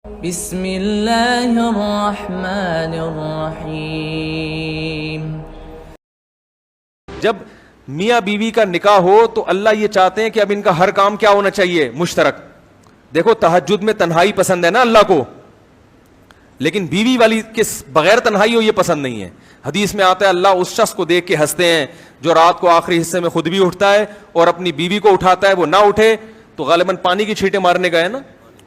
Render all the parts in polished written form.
بسم اللہ الرحمن الرحیم. جب میاں بیوی کا نکاح ہو تو اللہ یہ چاہتے ہیں کہ اب ان کا ہر کام کیا ہونا چاہیے؟ مشترک. دیکھو تہجد میں تنہائی پسند ہے نا اللہ کو, لیکن بیوی والی کے بغیر تنہائی ہو یہ پسند نہیں ہے. حدیث میں آتا ہے اللہ اس شخص کو دیکھ کے ہنستے ہیں جو رات کو آخری حصے میں خود بھی اٹھتا ہے اور اپنی بیوی کو اٹھاتا ہے, وہ نہ اٹھے تو غالباً پانی کی چھینٹیں مارنے گئے نا,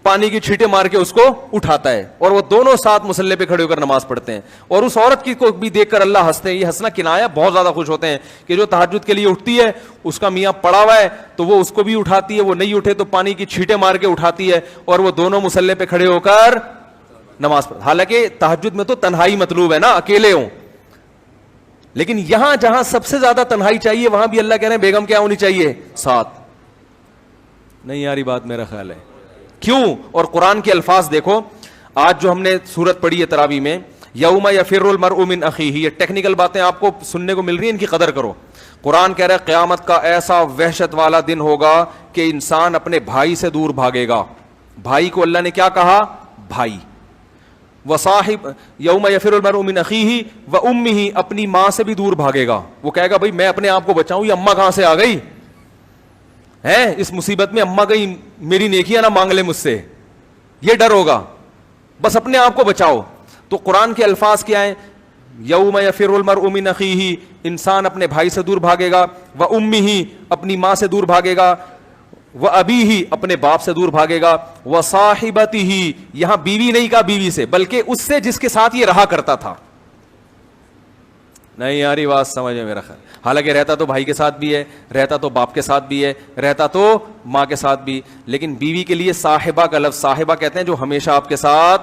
پانی کی چھینٹیں مار کے اس کو اٹھاتا ہے اور وہ دونوں ساتھ مصلے پہ کھڑے ہو کر نماز پڑھتے ہیں. اور اس عورت کی کو بھی دیکھ کر اللہ ہنستے ہیں. یہ ہنسنا کنایا, بہت زیادہ خوش ہوتے ہیں کہ جو تہجد کے لیے اٹھتی ہے اس کا میاں پڑا ہوا ہے تو وہ اس کو بھی اٹھاتی ہے, وہ نہیں اٹھے تو پانی کی چھینٹیں مار کے اٹھاتی ہے اور وہ دونوں مصلے پہ کھڑے ہو کر نماز پڑھ. حالانکہ تہجد میں تو تنہائی مطلوب ہے نا, اکیلے ہوں, لیکن یہاں جہاں سب سے زیادہ تنہائی چاہیے وہاں بھی اللہ کہہ رہے ہیں بیگم کیا ہونی چاہیے؟ ساتھ. نہیں یاری بات میرا خیال ہے. کیوں؟ اور قرآن کے الفاظ دیکھو. آج جو ہم نے سورت پڑھی ہے تراویح میں, یوم یفر المرء من اخیہ, یہ ٹیکنیکل باتیں آپ کو سننے کو مل رہی ہیں, ان کی قدر کرو. قرآن کہہ رہا ہے قیامت کا ایسا وحشت والا دن ہوگا کہ انسان اپنے بھائی سے دور بھاگے گا. بھائی کو اللہ نے کیا کہا؟ بھائی. وصاحب یوم یفر المرء من اخیہ وامہ, اپنی ماں سے بھی دور بھاگے گا. وہ کہے گا بھائی میں اپنے آپ کو بچاؤں, یہ اماں کہاں سے آ گئی ہے اس مصیبت میں, اماں کہیں میری نیکیاں نہ مانگ لے مجھ سے, یہ ڈر ہوگا. بس اپنے آپ کو بچاؤ. تو قرآن کے الفاظ کیا ہیں؟ یوم یفر المرء من اخیہ, انسان اپنے بھائی سے دور بھاگے گا, وامہ, اپنی ماں سے دور بھاگے گا, وابیہ, اپنے باپ سے دور بھاگے گا, وصاحبتہ, یہاں بیوی نہیں کہا بیوی سے بلکہ اس سے جس کے ساتھ یہ رہا کرتا تھا. نہیں یاری بات سمجھ ہے میرا خیال. حالانکہ رہتا تو بھائی کے ساتھ بھی ہے, رہتا تو باپ کے ساتھ بھی ہے, رہتا تو ماں کے ساتھ بھی, لیکن بیوی کے لیے صاحبہ کا لفظ, صاحبہ کہتے ہیں جو ہمیشہ آپ کے ساتھ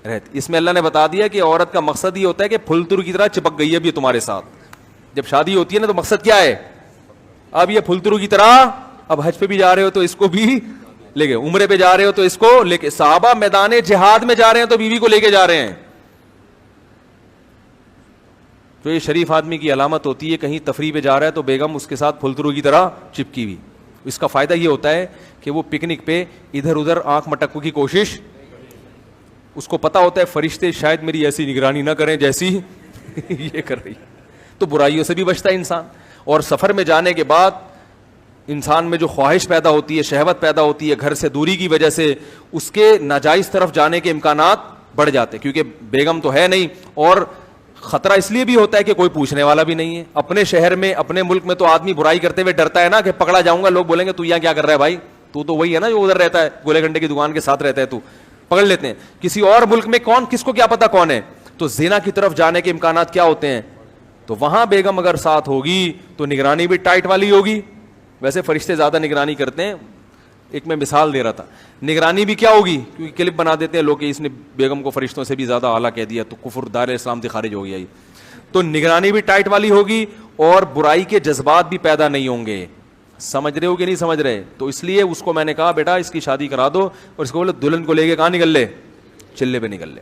رہتی. اس میں اللہ نے بتا دیا کہ عورت کا مقصد یہ ہوتا ہے کہ پھلتر کی طرح چپک گئی ہے ابھی تمہارے ساتھ. جب شادی ہوتی ہے نا تو مقصد کیا ہے؟ اب یہ پھلترو کی طرح, اب حج پہ بھی جا رہے ہو تو اس کو بھی لے کے, عمرے پہ جا رہے ہو تو اس کو لے کے, صحابہ میدان جہاد میں جا رہے ہیں تو بیوی کو لے کے جا رہے ہیں. تو یہ شریف آدمی کی علامت ہوتی ہے, کہیں تفریح پہ جا رہا ہے تو بیگم اس کے ساتھ پھلترو کی طرح چپکی ہوئی. اس کا فائدہ یہ ہوتا ہے کہ وہ پکنک پہ ادھر ادھر آنکھ مٹکنے کی کوشش, اس کو پتا ہوتا ہے فرشتے شاید میری ایسی نگرانی نہ کریں جیسی یہ کر رہی, تو برائیوں سے بھی بچتا ہے انسان. اور سفر میں جانے کے بعد انسان میں جو خواہش پیدا ہوتی ہے, شہوت پیدا ہوتی ہے گھر سے دوری کی وجہ سے, اس کے ناجائز طرف جانے کے امکانات بڑھ جاتے ہیں, کیونکہ بیگم تو ہے نہیں, اور خطرہ اس لیے بھی ہوتا ہے کہ کوئی پوچھنے والا بھی نہیں ہے. اپنے شہر میں, اپنے ملک میں تو آدمی برائی کرتے ہوئے ڈرتا ہے نا کہ پکڑا جاؤں گا, لوگ بولیں گے تو یہاں کیا کر رہا ہے بھائی, تو وہی ہے نا جو ادھر رہتا ہے, گولے گھنٹے کی دکان کے ساتھ رہتا ہے, تو پکڑ لیتے ہیں. کسی اور ملک میں کون, کس کو کیا پتا کون ہے, تو زنا کی طرف جانے کے امکانات کیا ہوتے ہیں. تو وہاں بیگم اگر ساتھ ہوگی تو نگرانی بھی ٹائٹ والی ہوگی. ویسے فرشتے زیادہ نگرانی کرتے ہیں, ایک میں مثال دے رہا تھا, نگرانی بھی کیا ہوگی, کیونکہ کلپ بنا دیتے ہیں لوگ کہ اس نے بیگم کو فرشتوں سے بھی زیادہ اعلیٰ کہہ دیا تو کفر دار اسلام سے خارج ہو گیا. تو نگرانی بھی ٹائٹ والی ہوگی اور برائی کے جذبات بھی پیدا نہیں ہوں گے. سمجھ رہے ہو کہ نہیں سمجھ رہے؟ تو اس لیے اس کو میں نے کہا بیٹا اس کی شادی کرا دو, اور اس کو بولے دلہن کو لے کے کہاں نکل لے, چلے پہ نکل لے.